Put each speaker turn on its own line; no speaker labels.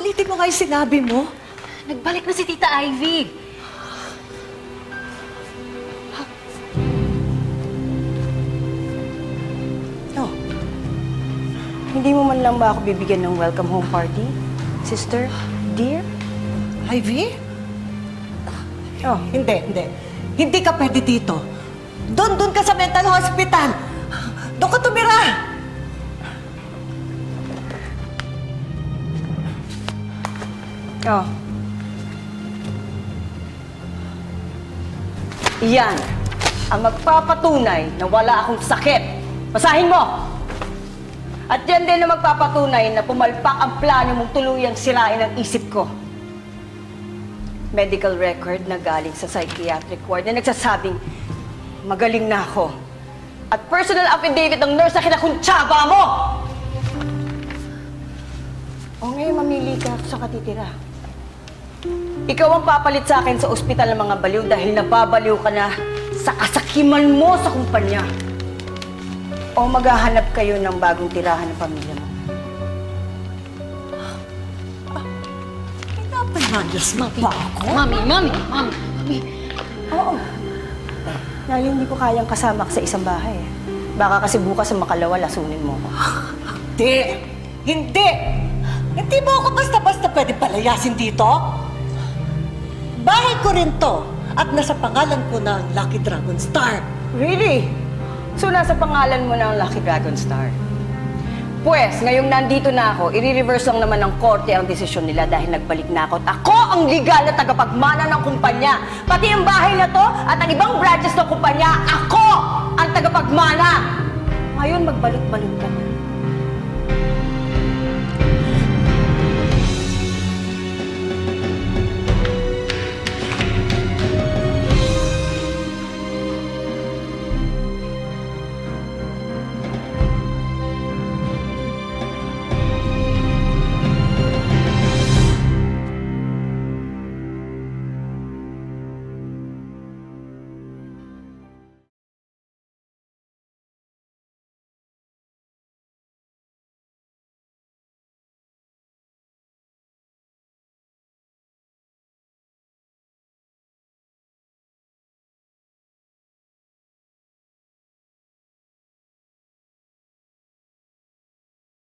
Ulitin mo nga yung sinabi mo.
Nagbalik na si Tita Ivy.
Oh. Hindi mo man lang ba ako bibigyan ng welcome home party? Sister, dear?
Ivy?
Oh.
Hindi. Hindi ka pwede dito. Doon ka sa mental hospital. Doon ka tumira.
Oh. Iyan ang magpapatunay na wala akong sakit. Basahin mo! At yan din ang magpapatunay na pumalpak ang plano mong tuluyang sirain ang isip ko. Medical record na galing sa psychiatric ward na nagsasabing magaling na ako. At personal affidavit ng nurse na kinakuntsaba mo! O ngayon mamili ka sa katitira. Ikaw ang papalit sa akin sa ospital ng mga baliw dahil nababaliw ka na sa kasakiman mo sa kumpanya. O maghahanap kayo ng bagong tirahan ng pamilya mo.
Pinapanayas mo ba ako?
Mami.
Oo. Dahil hindi ko kayang kasama ka sa isang bahay. Baka kasi bukas sa makalawa, lasunin mo ako.
Hindi! Hindi mo ako basta-basta pwede palayasin dito. Bahay ko rin to at nasa pangalan ko ng Lucky Dragon Star.
Really? So nasa pangalan mo ng Lucky Dragon Star? Pwes, ngayong nandito na ako, i-reverse lang naman ng korte ang desisyon nila dahil nagbalik na ako at ako ang legal na tagapagmana ng kumpanya. Pati ang bahay na to at ang ibang branches ng kumpanya, ako ang tagapagmana! Ngayon magbalik-balik ka na.